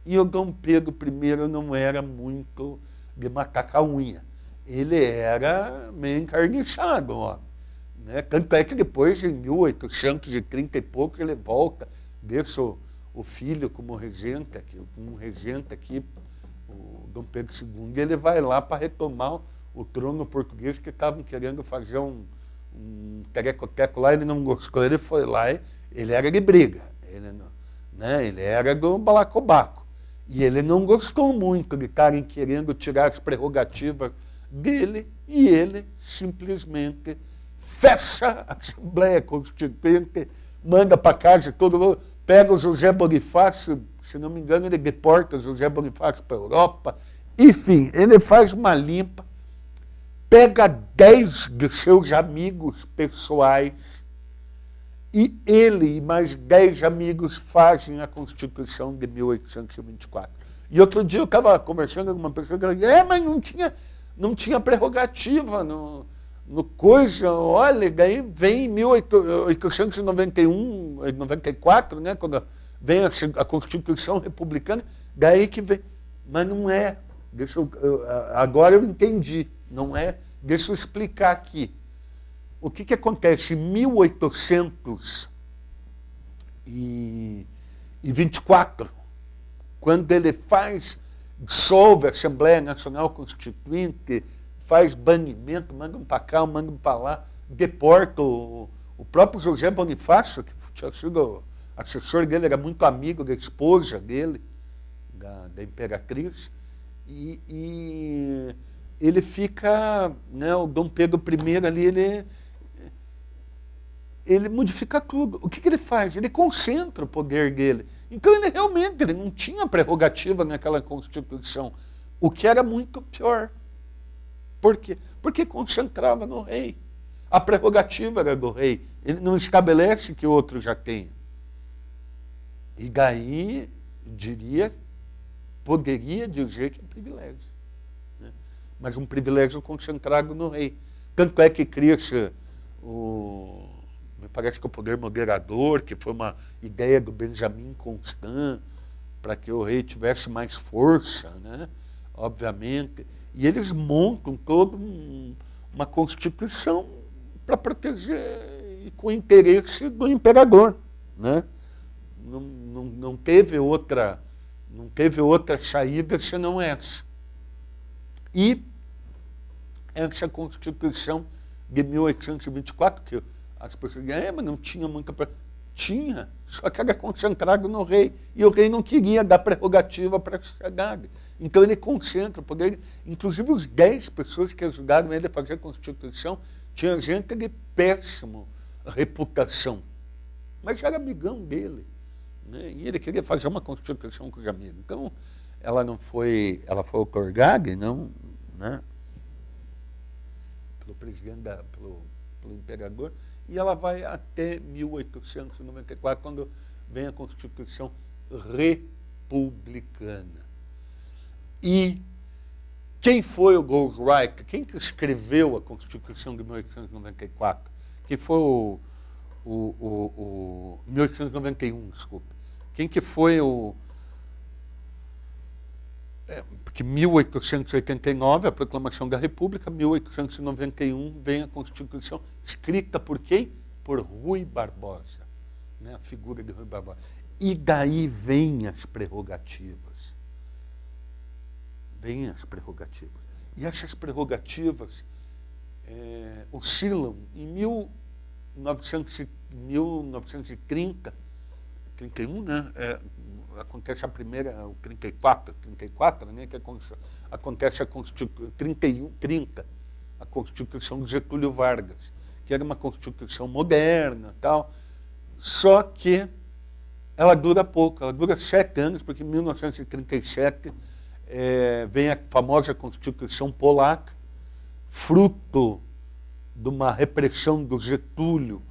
B: E o Dom Pedro I não era muito de macaca unha. Ele era meio encarniçado, ó. Né? Tanto é que depois, em 1830 e pouco, ele volta, deixa o filho como regente aqui, o Dom Pedro II, e ele vai lá para retomar o trono português, que estavam querendo fazer um tereco-teco lá, ele não gostou, ele foi lá, ele era de briga, ele era do balacobaco, e ele não gostou muito de estarem querendo tirar as prerrogativas dele, e ele simplesmente fecha a Assembleia Constituinte, manda para casa todo mundo, pega o José Bonifácio, se não me engano, ele deporta o José Bonifácio para a Europa, enfim, ele faz uma limpa, pega 10 de seus amigos pessoais e ele e mais 10 amigos fazem a Constituição de 1824. E outro dia eu estava conversando com uma pessoa que dizia, mas não tinha prerrogativa no coisa, olha, daí vem em 1891, 94, né, quando vem a Constituição Republicana, daí que vem, mas não é, agora eu entendi, não é, deixa eu explicar aqui. O que acontece em 1824, quando ele dissolve a Assembleia Nacional Constituinte, faz banimento, mandam para cá, mandam para lá, deporta o próprio José Bonifácio, que tinha sido assessor dele, era muito amigo da esposa dele, da imperatriz, e ele fica, né, o Dom Pedro I ali, ele modifica tudo. O que ele faz? Ele concentra o poder dele. Então ele realmente não tinha prerrogativa naquela Constituição, o que era muito pior. Por quê? Porque concentrava no rei. A prerrogativa era do rei. Ele não estabelece que outro já tenha. E daí, poderia dizer que é privilégio. Né? Mas um privilégio concentrado no rei. Tanto é que cria-se me parece que o poder moderador, que foi uma ideia do Benjamin Constant, para que o rei tivesse mais força, né? Obviamente. E eles montam toda uma constituição para proteger e com o interesse do imperador. Né? Não teve outra saída senão essa. E essa Constituição de 1824, que as pessoas dizem, mas não tinha muita... Tinha, só que era concentrado no rei. E o rei não queria dar prerrogativa para a sociedade. Então ele concentra o poder. Inclusive os 10 pessoas que ajudaram ele a fazer a Constituição, tinha gente de péssima reputação. Mas era amigão dele. Né? E ele queria fazer uma Constituição com os amigos. Então, ela foi otorgada, não, né? Pelo presidente, pelo imperador, e ela vai até 1894, quando vem a Constituição Republicana. E quem foi o Ghostwriter? Quem que escreveu a Constituição de 1894? Quem foi 1891, desculpa. Quem que foi porque 1889, a Proclamação da República, 1891 vem a Constituição, escrita por quem? Por Rui Barbosa, né? A figura de Rui Barbosa. E daí vêm as prerrogativas. Vêm as prerrogativas. E essas prerrogativas oscilam. Em 1930, 31, né? Acontece a primeira, o 34, né? Que acontece a Constituição, 30, a Constituição de Getúlio Vargas, que era uma Constituição moderna, tal, só que ela dura pouco, ela dura 7 anos, porque em 1937 vem a famosa Constituição Polaca, fruto de uma repressão do Getúlio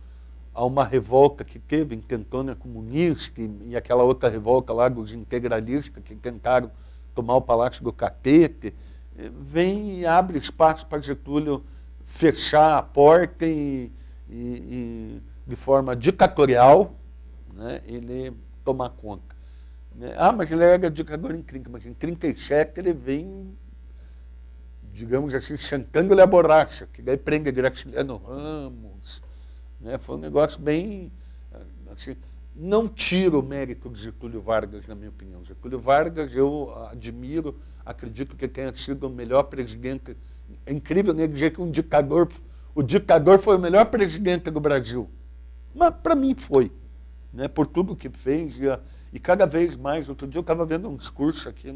B: a uma revolta que teve intentona comunista e aquela outra revolta lá dos integralistas que tentaram tomar o Palácio do Catete, vem e abre espaço para Getúlio fechar a porta e de forma ditatorial, né, ele tomar conta. Né? Mas ele era ditador em 30, mas em 37 ele vem, digamos assim, sentando-lhe a borracha, que daí prende Graciliano Ramos. Né? Foi um negócio bem... Assim, não tiro o mérito de Getúlio Vargas, na minha opinião. Getúlio Vargas, eu admiro, acredito que tenha sido o melhor presidente. É incrível, né, dizer que o ditador foi o melhor presidente do Brasil. Mas, para mim, foi. Né? Por tudo que fez. E cada vez mais, outro dia eu estava vendo um discurso aqui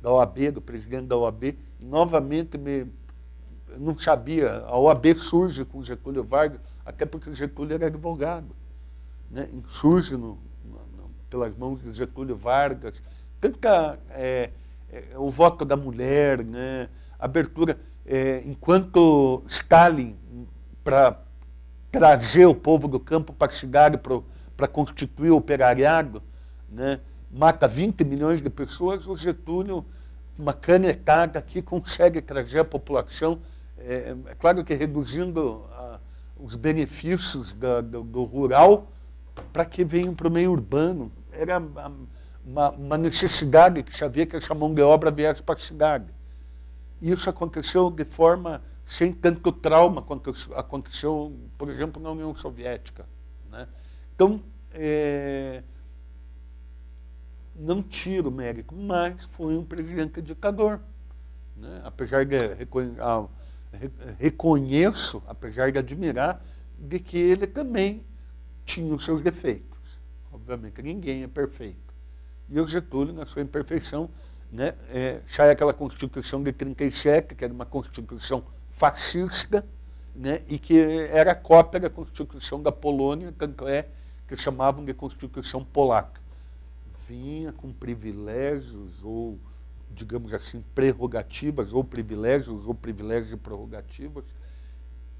B: da OAB, do presidente da OAB, e novamente eu não sabia, a OAB surge com Getúlio Vargas, até porque o Getúlio era advogado. Né? Surge pelas mãos de Getúlio Vargas. Tanto que o voto da mulher, né? Abertura, enquanto Stalin, para trazer o povo do campo para cidade, para constituir o operariado, né? Mata 20 milhões de pessoas, o Getúlio, uma canetada aqui, consegue trazer a população, claro que reduzindo os benefícios do rural, para que venham para o meio urbano. Era uma necessidade que sabia que essa mão de obra viesse para a cidade. E isso aconteceu de forma sem tanto trauma quanto aconteceu, por exemplo, na União Soviética. Né? Então, não tiro o mérito, mas foi um presidente ditador. Né? Apesar de reconheço, apesar de admirar, de que ele também tinha os seus defeitos. Obviamente, ninguém é perfeito. E o Getúlio, na sua imperfeição, né, sai aquela Constituição de 37, que era uma Constituição fascista, né, e que era cópia da Constituição da Polônia, tanto é que chamavam de Constituição Polaca. Vinha com privilégios, ou, digamos assim, prerrogativas, ou privilégios e prerrogativas,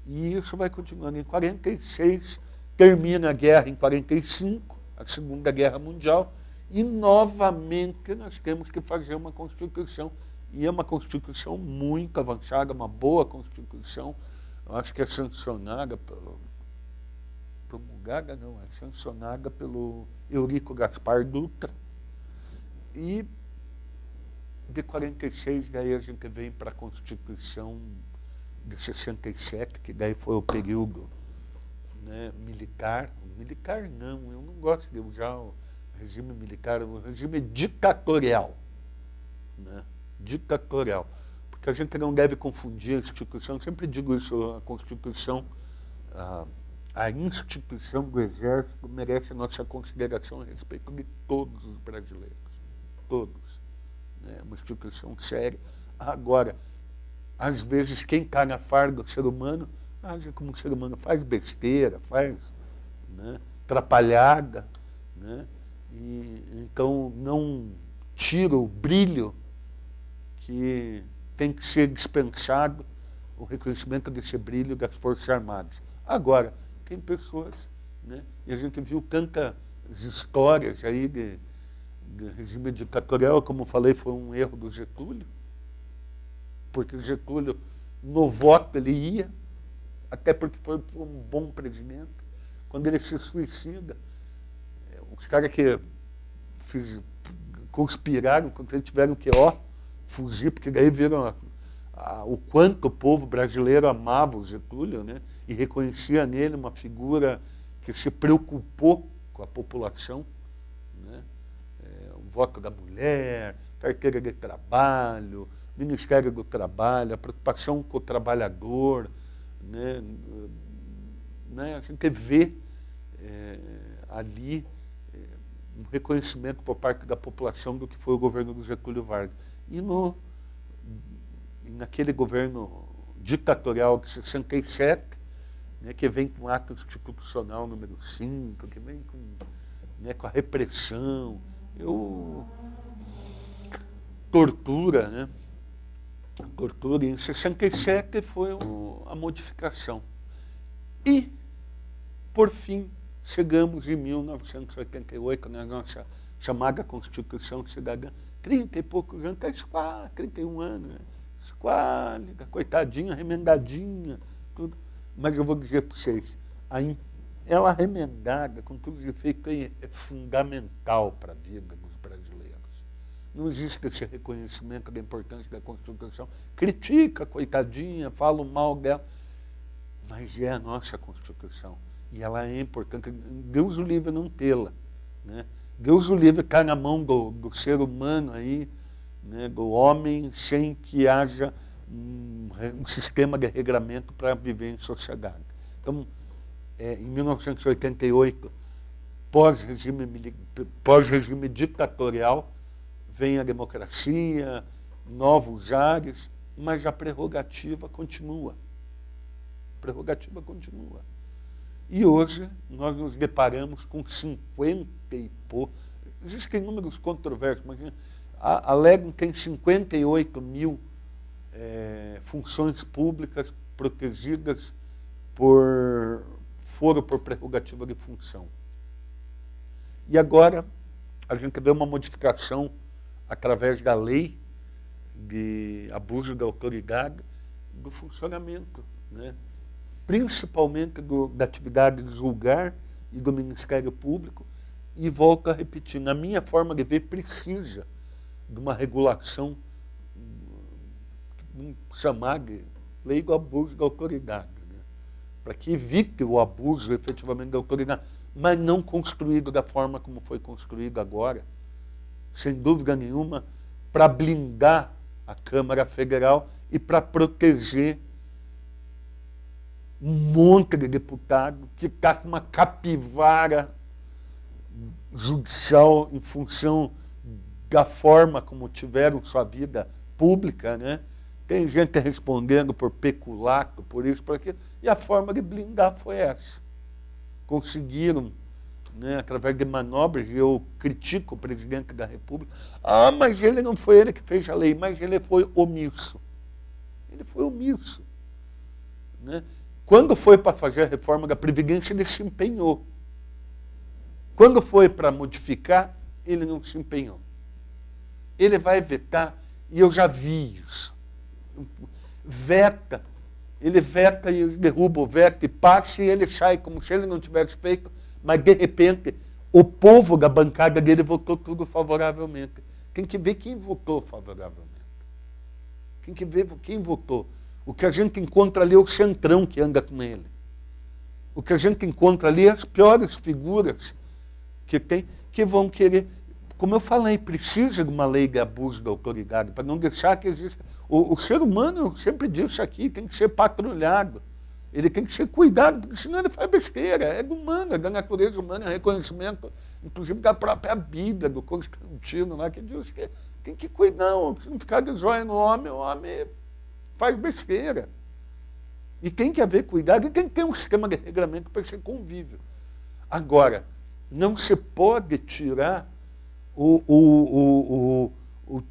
B: e isso vai continuando. Em 46, termina a guerra em 45, a a Segunda Guerra Mundial, e novamente nós temos que fazer uma Constituição. E é uma Constituição muito avançada, uma boa Constituição. Eu acho que é sancionada promulgada não, é sancionada pelo Eurico Gaspar Dutra. E de 46, daí a gente vem para a Constituição de 67, que daí foi o período, né, militar. Militar não, eu não gosto de usar o regime militar, o regime ditatorial. Né? Ditatorial. Porque a gente não deve confundir a instituição, eu sempre digo isso, a Constituição, a instituição do Exército merece a nossa consideração a respeito de todos os brasileiros. Todos. É uma instituição séria. Agora, às vezes, quem está na farda do ser humano, age como um ser humano, faz besteira, faz, né, atrapalhada, né, e então não tira o brilho que tem que ser dispensado, o reconhecimento desse brilho das Forças Armadas. Agora, tem pessoas, né, e a gente viu tantas histórias aí de regime ditatorial, como eu falei, foi um erro do Getúlio, porque o Getúlio, no voto, ele ia, até porque foi um bom presidente. Quando ele se suicida, os caras que conspiraram contra ele tiveram que fugir, porque daí viram o quanto o povo brasileiro amava o Getúlio, né, e reconhecia nele uma figura que se preocupou com a população, né, o voto da mulher, carteira de trabalho, Ministério do Trabalho, a preocupação com o trabalhador, né, a gente vê ali um reconhecimento por parte da população do que foi o governo do Getúlio Vargas. E naquele governo ditatorial de 67, né, que vem com o ato institucional número 5, que vem com, né, com a repressão, tortura, né? Tortura. Em 67 foi a modificação. E, por fim, chegamos em 1988, na nossa chamada Constituição Cidadã, 30 e poucos anos, 31 anos, né? Esquálida, coitadinha, remendadinha, tudo. Mas eu vou dizer para vocês, ela remendada, com tudo de efeito, é fundamental para a vida dos brasileiros. Não existe esse reconhecimento da importância da Constituição. Critica, coitadinha, fala mal dela, mas é a nossa Constituição. E ela é importante. Deus o livre não tê-la. Né? Deus o livre cai na mão do ser humano aí, né, do homem, sem que haja um sistema de regramento para viver em sociedade. Então, em 1988, pós-regime ditatorial, vem a democracia, novos ares, mas a prerrogativa continua. E hoje nós nos deparamos com 50 e poucos. Existem números controversos, mas alegam que tem 58 mil funções públicas protegidas por prerrogativa de função. E agora a gente vê uma modificação através da lei de abuso da autoridade do funcionamento, né? Principalmente da atividade de julgar e do Ministério Público, e volto a repetir, na minha forma de ver, precisa de uma regulação, chamar de lei do abuso da autoridade, né? Para que evite o abuso efetivamente da autoridade, mas não construído da forma como foi construído agora, sem dúvida nenhuma, para blindar a Câmara Federal e para proteger um monte de deputado que está com uma capivara judicial em função da forma como tiveram sua vida pública, né? Tem gente respondendo por peculato, por isso, por aquilo, e a forma de blindar foi essa. Conseguiram, né, através de manobras, e eu critico o presidente da República, mas ele não foi ele que fez a lei, mas ele foi omisso. Né? Quando foi para fazer a reforma da Previdência, ele se empenhou. Quando foi para modificar, ele não se empenhou. Ele vai vetar, e eu já vi isso. Ele veta e derruba o veto e passa, e ele sai como se ele não tivesse feito, mas de repente o povo da bancada dele votou tudo favoravelmente. Tem que ver quem votou favoravelmente. Tem que ver quem votou. O que a gente encontra ali é o centrão que anda com ele. O que a gente encontra ali é as piores figuras que tem, que vão querer. Como eu falei, precisa de uma lei de abuso da autoridade, para não deixar que exista. O ser humano, eu sempre digo isso aqui, tem que ser patrulhado. Ele tem que ser cuidado, porque senão ele faz besteira. É humano, é da natureza humana, é reconhecimento, inclusive da própria Bíblia, do Constantino, lá, que diz que tem que cuidar, se não ficar de joia no homem, o homem faz besteira. E tem que haver cuidado, e tem que ter um sistema de regramento para ser convívio. Agora, não se pode tirar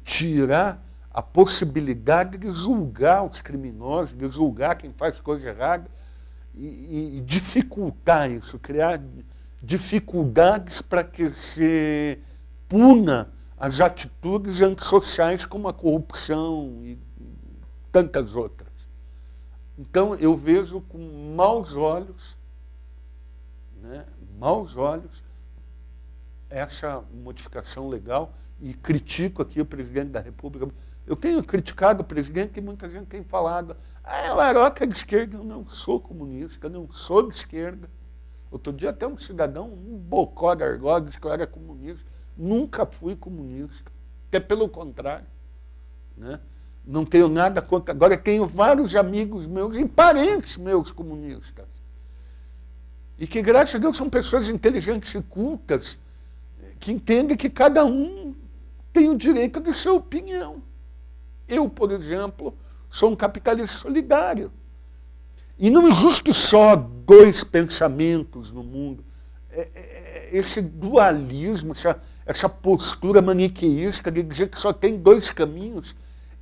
B: tirar a possibilidade de julgar os criminosos, de julgar quem faz coisa errada e dificultar isso, criar dificuldades para que se puna as atitudes antissociais como a corrupção e tantas outras. Então, eu vejo com maus olhos, essa modificação legal e critico aqui o presidente da República. Eu tenho criticado o presidente e muita gente tem falado, Laroca é de esquerda. Eu não sou comunista, eu não sou de esquerda. Outro dia até um cidadão, um bocó da Argó, disse que eu era comunista. Nunca fui comunista, até pelo contrário. Não tenho nada contra. Agora tenho vários amigos meus e parentes meus comunistas. E que, graças a Deus, são pessoas inteligentes e cultas, que entendem que cada um tem o direito de sua opinião. Eu, por exemplo, sou um capitalista solidário. E não existe só dois pensamentos no mundo. Esse dualismo, essa postura maniqueísta de dizer que só tem dois caminhos,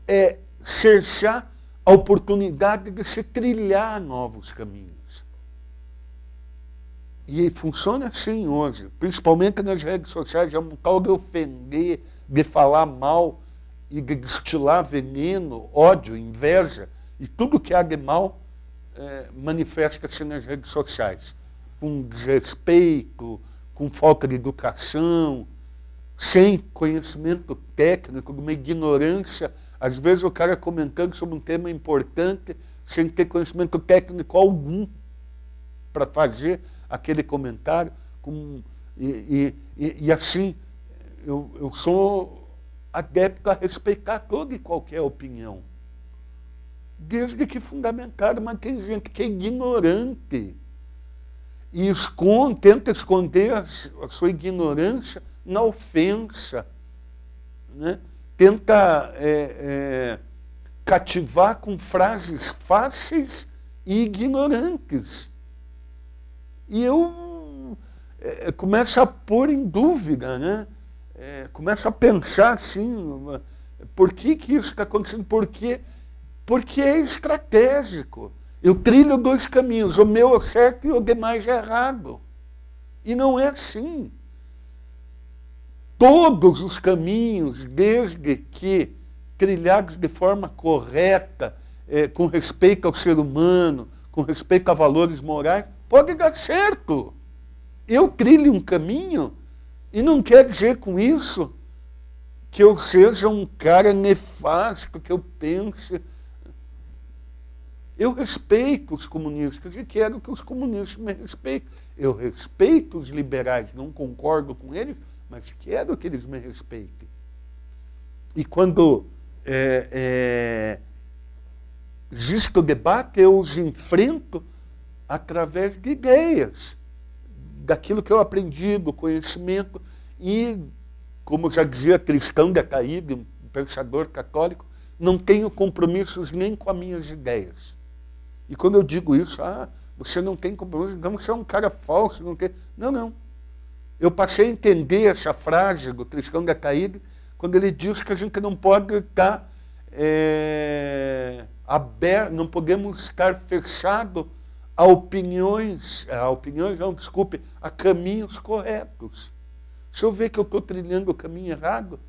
B: é cercear a oportunidade de se trilhar novos caminhos. E funciona assim hoje, principalmente nas redes sociais, é um tal de ofender, de falar mal e de destilar veneno, ódio, inveja, e tudo que há de mal manifesta-se nas redes sociais, com desrespeito, com falta de educação, sem conhecimento técnico, uma ignorância. Às vezes o cara comentando sobre um tema importante sem ter conhecimento técnico algum para fazer aquele comentário. E assim, eu sou adepto a respeitar toda e qualquer opinião, desde que fundamentada, mas tem gente que é ignorante e tenta esconder a sua ignorância na ofensa, tenta cativar com frases fáceis e ignorantes. E eu começo a pôr em dúvida, começo a pensar assim, por que isso está acontecendo? Porque é estratégico. Eu trilho dois caminhos, o meu é certo e o demais é errado. E não é assim. Todos os caminhos, desde que trilhados de forma correta, com respeito ao ser humano, com respeito a valores morais, pode dar certo. Eu trilho um caminho e não quer dizer com isso que eu seja um cara nefasto, que eu pense. Eu respeito os comunistas e quero que os comunistas me respeitem. Eu respeito os liberais, não concordo com eles, mas quero que eles me respeitem. E quando existe o debate, eu os enfrento através de ideias, daquilo que eu aprendi, do conhecimento, e, como já dizia Tristão de Ataíde, um pensador católico, não tenho compromissos nem com as minhas ideias. E quando eu digo isso, você não tem compromisso, então você é um cara falso, não tem... Não. Eu passei a entender essa frase do Tristão de Ataíde quando ele diz que a gente não pode estar aberto, não podemos estar fechado a caminhos corretos. Se eu ver que eu estou trilhando o caminho errado,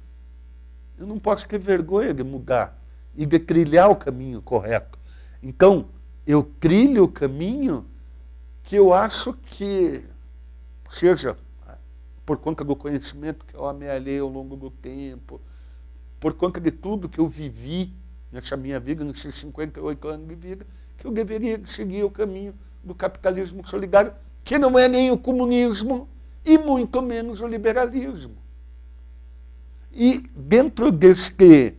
B: eu não posso ter vergonha de mudar e de trilhar o caminho correto. Então, eu trilho o caminho que eu acho que, seja por conta do conhecimento que eu amealhei ao longo do tempo, por conta de tudo que eu vivi nessa minha vida, nesses 58 anos de vida, que eu deveria seguir o caminho do capitalismo solidário, que não é nem o comunismo e muito menos o liberalismo. E dentro deste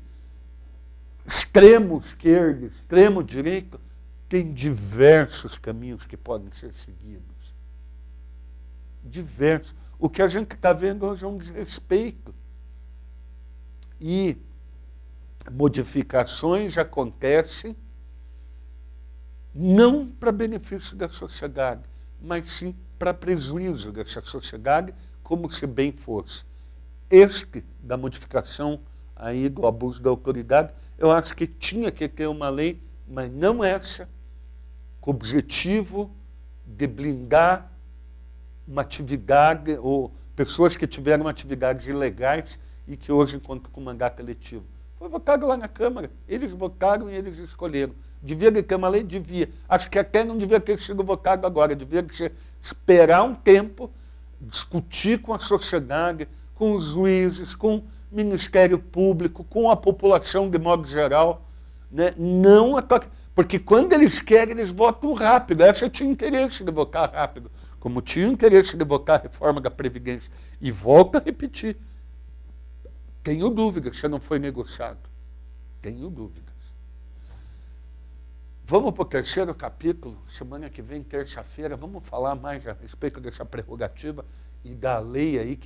B: extremo esquerdo, extremo direito, tem diversos caminhos que podem ser seguidos. Diversos. O que a gente está vendo hoje é um desrespeito. E modificações acontecem não para benefício da sociedade, mas sim para prejuízo dessa sociedade, como se bem fosse. Este, da modificação aí do abuso da autoridade, eu acho que tinha que ter uma lei, mas não essa, com o objetivo de blindar uma atividade, ou pessoas que tiveram atividades ilegais e que hoje contam com mandato eletivo. Foi votado lá na Câmara, eles votaram e eles escolheram. Devia ter uma lei? Devia. Acho que até não devia ter sido votado agora, devia esperar um tempo, discutir com a sociedade, com os juízes, com o Ministério Público, com a população de modo geral, né? Não porque quando eles querem, eles votam rápido. Essa tinha interesse de votar rápido, como tinha interesse de votar a reforma da Previdência. E volto a repetir, tenho dúvidas se não foi negociado. Tenho dúvidas. Vamos para o terceiro capítulo, semana que vem, terça-feira, vamos falar mais a respeito dessa prerrogativa e da lei aí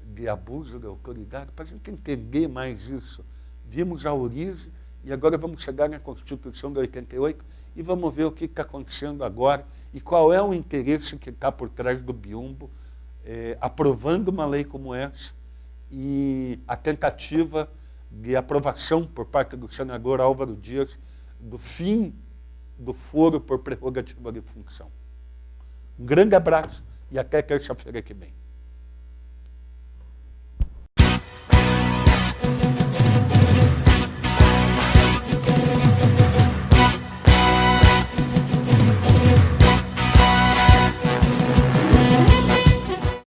B: de abuso da autoridade, para a gente entender mais isso. Vimos a origem e agora vamos chegar na Constituição de 88 e vamos ver o que está acontecendo agora e qual é o interesse que está por trás do biombo, aprovando uma lei como essa e a tentativa de aprovação por parte do senador Álvaro Dias do fim do foro por prerrogativa de função. Um grande abraço e até terça-feira que vem.